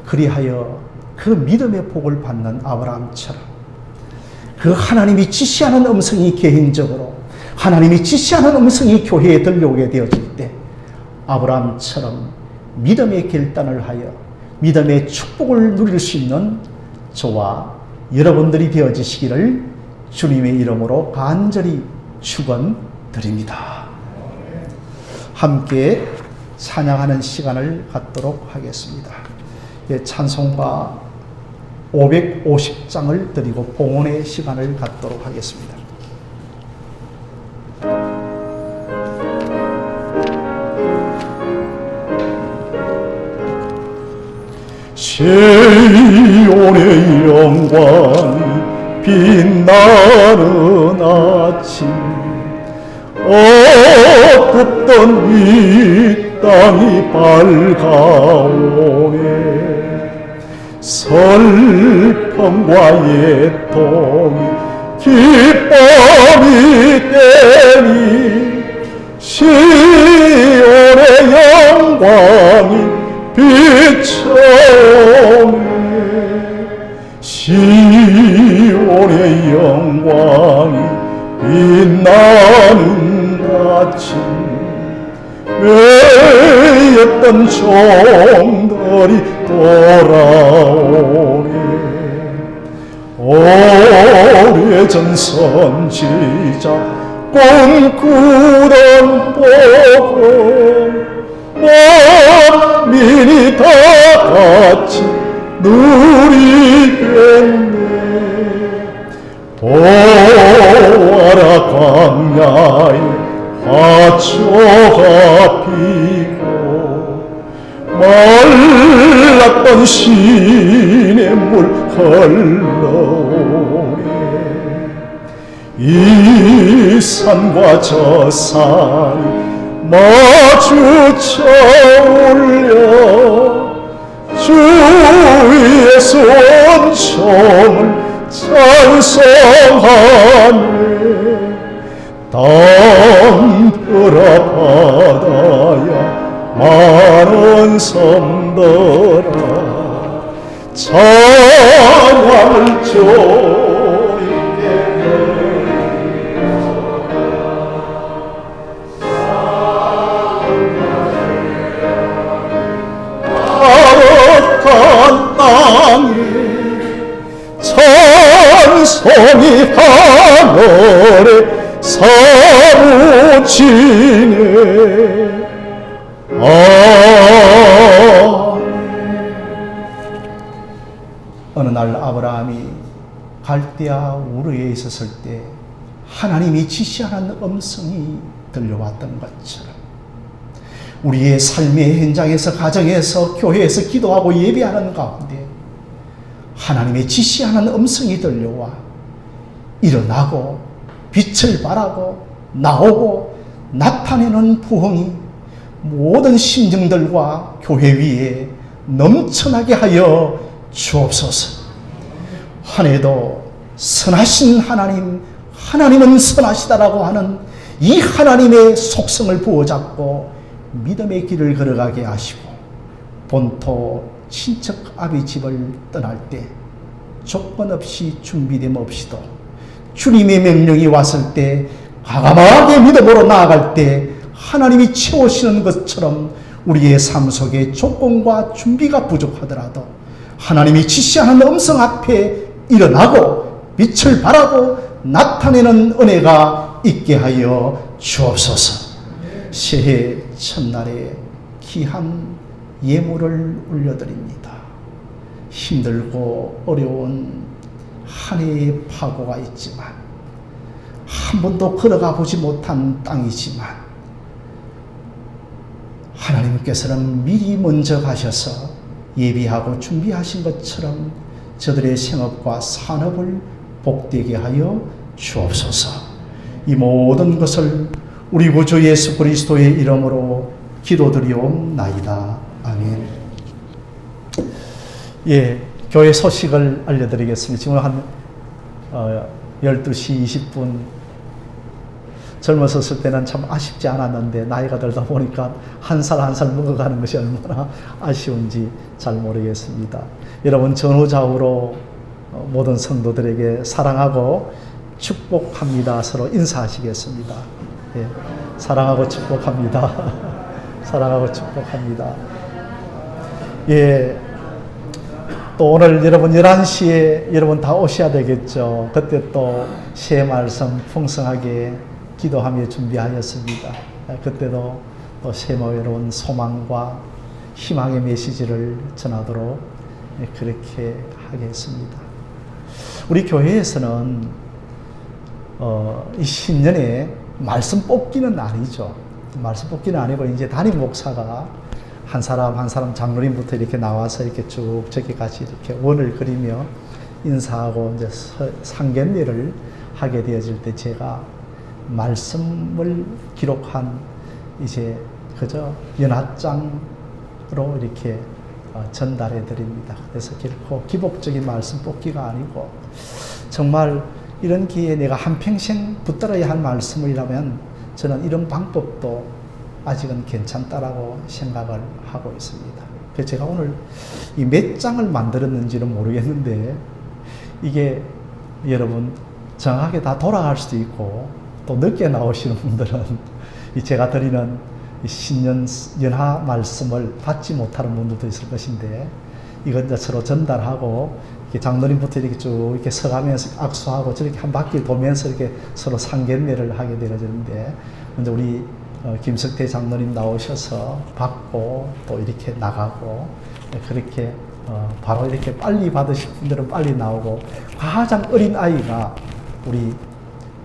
그리하여 그 믿음의 복을 받는 아브라함처럼 그 하나님이 지시하는 음성이 개인적으로, 하나님이 지시하는 음성이 교회에 들려오게 되어질 때 아브라함처럼 믿음의 결단을 하여 믿음의 축복을 누릴 수 있는 저와 여러분들이 되어지시기를 주님의 이름으로 간절히 축원드립니다. 함께 찬양하는 시간을 갖도록 하겠습니다. 찬송가 550장을 드리고 봉헌의 시간을 갖도록 하겠습니다. 시온의 영광이 빛나는 아침, 어둡던 이 땅이 밝아오네. 슬픔과 애통이 기쁨이 되니 시온의 영광이 비춰오네. 시온의 영광이 빛나는 아침, 매였던 종들이 돌아오네. 오래전 선지자 꿈꾸던 복음 만민이 다 같이 누리겠네. 보아라 광야에 화초가 피고 말랐던 시냇물 흘러오네. 이 산과 저 산이 마주쳐 올려 주의 손총을 찬송하네. 땅들아 바다야 많은 섬들아 찬양을 조리게 아득한 땅에 찬송이 하늘에 사무치네. 어느 날 아브라함이 갈대아 우르에 있었을 때 하나님이 지시하는 음성이 들려왔던 것처럼 우리의 삶의 현장에서, 가정에서, 교회에서 기도하고 예배하는 가운데 하나님의 지시하는 음성이 들려와 일어나고 빛을 발하고 나오고 나타내는 부흥이 모든 심정들과 교회 위에 넘쳐나게 하여 주옵소서. 한 해도 선하신 하나님, 하나님은 선하시다라고 하는 이 하나님의 속성을 부어잡고 믿음의 길을 걸어가게 하시고 본토 친척 아비 집을 떠날 때 조건 없이 준비됨 없이도 주님의 명령이 왔을 때 과감하게 믿음으로 나아갈 때 하나님이 채우시는 것처럼 우리의 삶 속에 조건과 준비가 부족하더라도 하나님이 지시하는 음성 앞에 일어나고 빛을 발하고 나타내는 은혜가 있게 하여 주옵소서. 새해 첫날에 귀한 예물을 올려드립니다. 힘들고 어려운 한 해의 파고가 있지만 한 번도 걸어가 보지 못한 땅이지만 하나님께서는 미리 먼저 가셔서 예비하고 준비하신 것처럼 저들의 생업과 산업을 복되게 하여 주옵소서. 이 모든 것을 우리 구주 예수 그리스도의 이름으로 기도드리옵나이다. 아멘. 예, 교회 소식을 알려드리겠습니다. 지금 한 12시 20분. 젊었을 때는 참 아쉽지 않았는데 나이가 들다 보니까 한 살 한 살 먹어가는 것이 얼마나 아쉬운지 잘 모르겠습니다. 여러분 전후좌우로 모든 성도들에게 사랑하고 축복합니다. 서로 인사하시겠습니다. 예, 사랑하고 축복합니다. 사랑하고 축복합니다. 예, 또 오늘 여러분 11시에 여러분 다 오셔야 되겠죠. 그때 또 새 말씀 풍성하게 기도하며 준비하였습니다. 그때도 또 세모 여러분 소망과 희망의 메시지를 전하도록 그렇게 하겠습니다. 우리 교회에서는 이 신년에 말씀 뽑기는 아니죠. 말씀 뽑기는 아니고 이제 담임 목사가 한 사람 한 사람 장로님부터 이렇게 나와서 이렇게 쭉 저기까지 이렇게 원을 그리며 인사하고 이제 상견례를 하게 되어질 때 제가 말씀을 기록한 이제 그저 연합장으로 이렇게 전달해 드립니다. 그래서 결코 기복적인 말씀 뽑기가 아니고 정말 이런 기회에 내가 한평생 붙들어야 할 말씀이라면 저는 이런 방법도 아직은 괜찮다라고 생각을 하고 있습니다. 그래서 제가 오늘 이 몇 장을 만들었는지는 모르겠는데 이게 여러분 정확하게 다 돌아갈 수도 있고 또 늦게 나오시는 분들은 제가 드리는 신년 연하 말씀을 받지 못하는 분들도 있을 것인데 이건 이제 서로 전달하고 이렇게 장로님부터 이렇게 쭉 이렇게 서가면서 악수하고 저렇게 한 바퀴 도면서 이렇게 서로 상견례를 하게 되어지는데 먼저 우리 김석태 장로님 나오셔서 받고 또 이렇게 나가고 그렇게 바로 이렇게 빨리 받으실 분들은 빨리 나오고 가장 어린 아이가 우리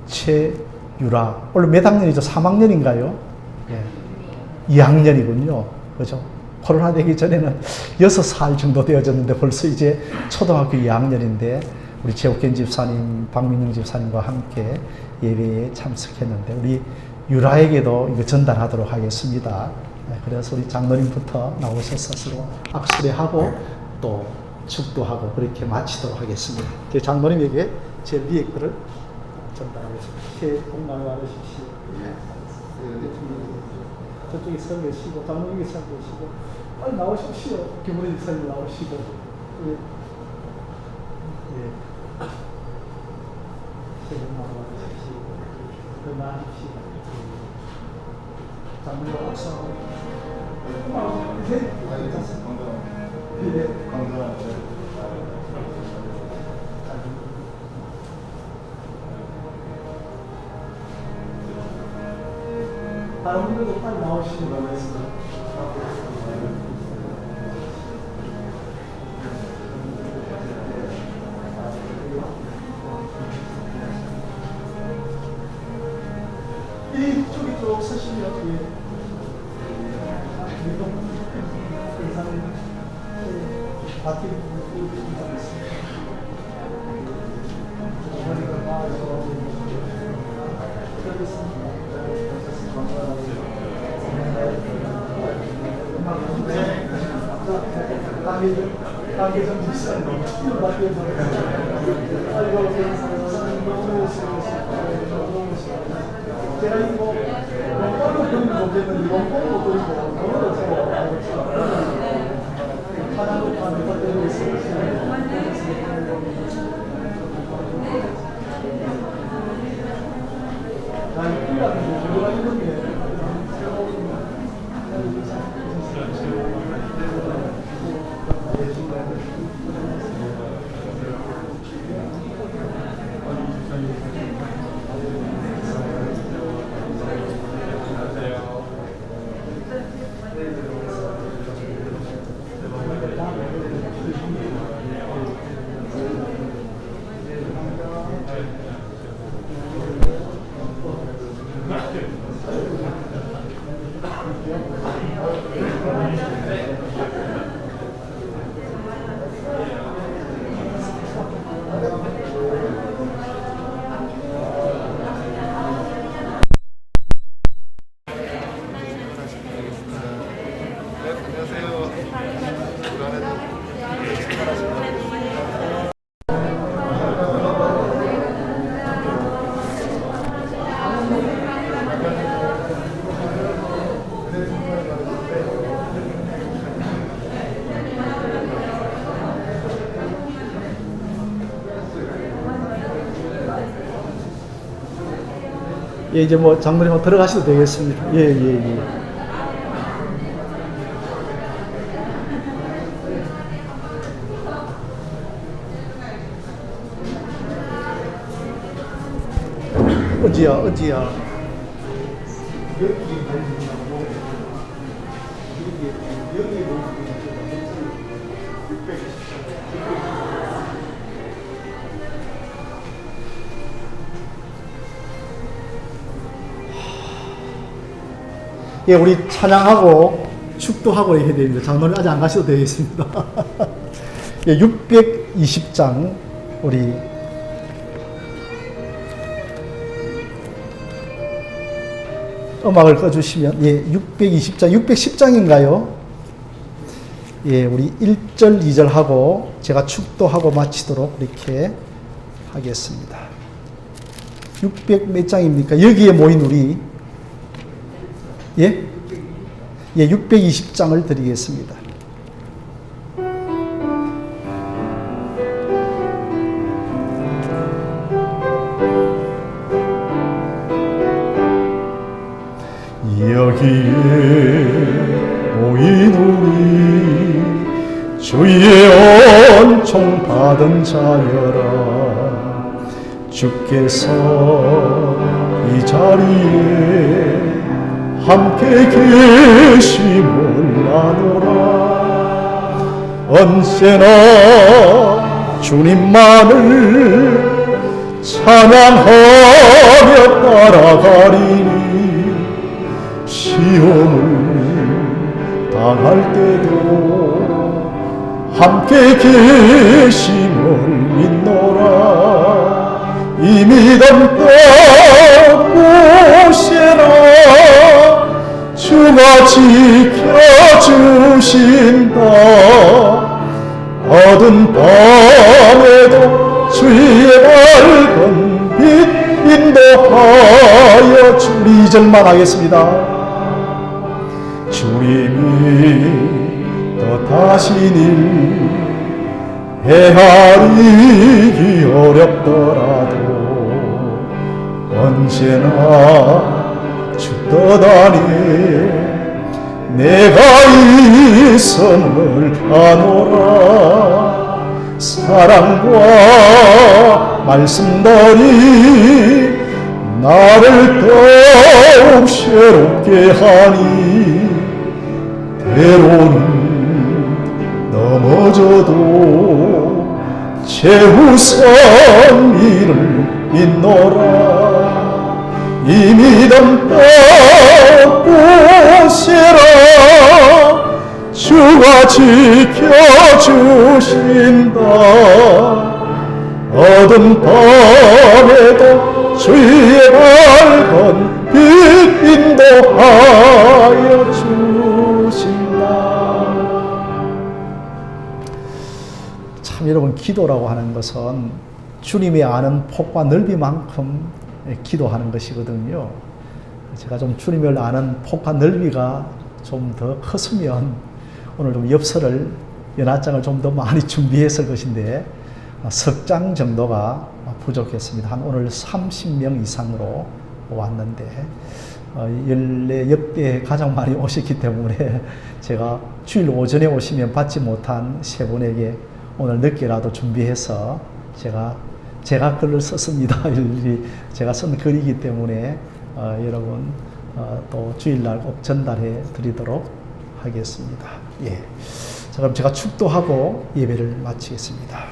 최유라 원래 몇 학년이죠? 3학년인가요? 예. 2학년이군요. 그죠? 코로나 되기 전에는 6살 정도 되어졌는데 벌써 이제 초등학교 2학년인데 우리 최옥현 집사님, 박민영 집사님과 함께 예배에 참석했는데 우리 유라에게도 이거 전달하도록 하겠습니다. 그래서 우리 장로님부터 나오셔서 서로 악수를 하고 또 축도하고 그렇게 마치도록 하겠습니다. 제 장로님에게 제 위에 거를 전달하겠습니다. 새해 복 많이 받으십시오. 저쪽에 서 계시고 장로님이 서 계시고 빨리 나오십시오. 김우리 집사님 나오시고 예. 새해 복 많이 받으십시오. 건강하십시오. 장로님 악수하고 다른 분들도 빨리 나오시기 바라겠습니다. 이쪽이 쭉 서시면 가게 좀 비싼 거. 제가 이거 원본을 그리고 보겠는데 원본도 그리고 원본도 제가 하나로 다 내가 있어요. 난 필요한데 저거가 있는데 예, 이제 뭐 장로님 들어가셔도 되겠습니다. 예, 예, 예. 어디야? 예, 우리 찬양하고 축도하고 해야 됩니다. 장로님 아직 안 가셔도 되겠습니다. 예, 620장 우리 음악을 꺼주시면, 예, 620장, 610장인가요? 예, 우리 1절, 2절 하고 제가 축도하고 마치도록 이렇게 하겠습니다. 600 몇 장입니까? 여기에 모인 우리, 예? 예, 620장을 드리겠습니다. 여기에 모인 우리 주의 은총 받은 자여라 주께서 이 자리에 함께 계심을 아노라 언제나 주님만을 찬양하며 따라가리니 시험을 당할 때도 함께 계심을 믿노라 이 믿음 꽃꽃이라 주가 지켜주신다 어두운 밤에도 주의 밝은 빛 인도하여 주리 2절만 하겠습니다. 주님이 뜻하시니 헤아리기 어렵더라도 언제나 주 뜻 안에 내가 있음을 아노라 사랑과 말씀들이 나를 더욱 새롭게 하니 때로는 넘어져도 최우선 일을 믿노라 이 믿음 꽃꽃이라 주가 지켜주신다 어두운 밤에도 주의 밝은 빛 인도하여 주신다. 참 여러분 기도라고 하는 것은 주님이 아는 폭과 넓이만큼 기도하는 것이거든요. 제가 좀 주님을 아는 폭과 넓이가 좀 더 컸으면 오늘 좀 엽서를 연합장을 좀 더 많이 준비했을 것인데 석 장 정도가 부족했습니다. 한 오늘 30명 이상으로 왔는데 역대 가장 많이 오셨기 때문에 제가 주일 오전에 오시면 받지 못한 세 분에게 오늘 늦게라도 준비해서 제가 글을 썼습니다. 제가 쓴 글이기 때문에 여러분 또 주일날 꼭 전달해 드리도록 하겠습니다. 예. 자, 그럼 제가 축도하고 예배를 마치겠습니다.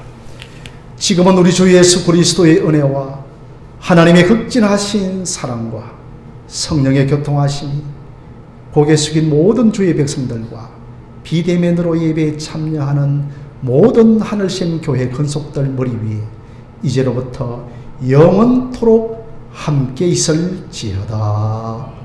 지금은 우리 주 예수 그리스도의 은혜와 하나님의 극진하신 사랑과 성령의 교통하심이 고개 숙인 모든 주의 백성들과 비대면으로 예배에 참여하는 모든 하늘샘 교회 건속들 머리 위에 이제로부터 영원토록 함께 있을지어다.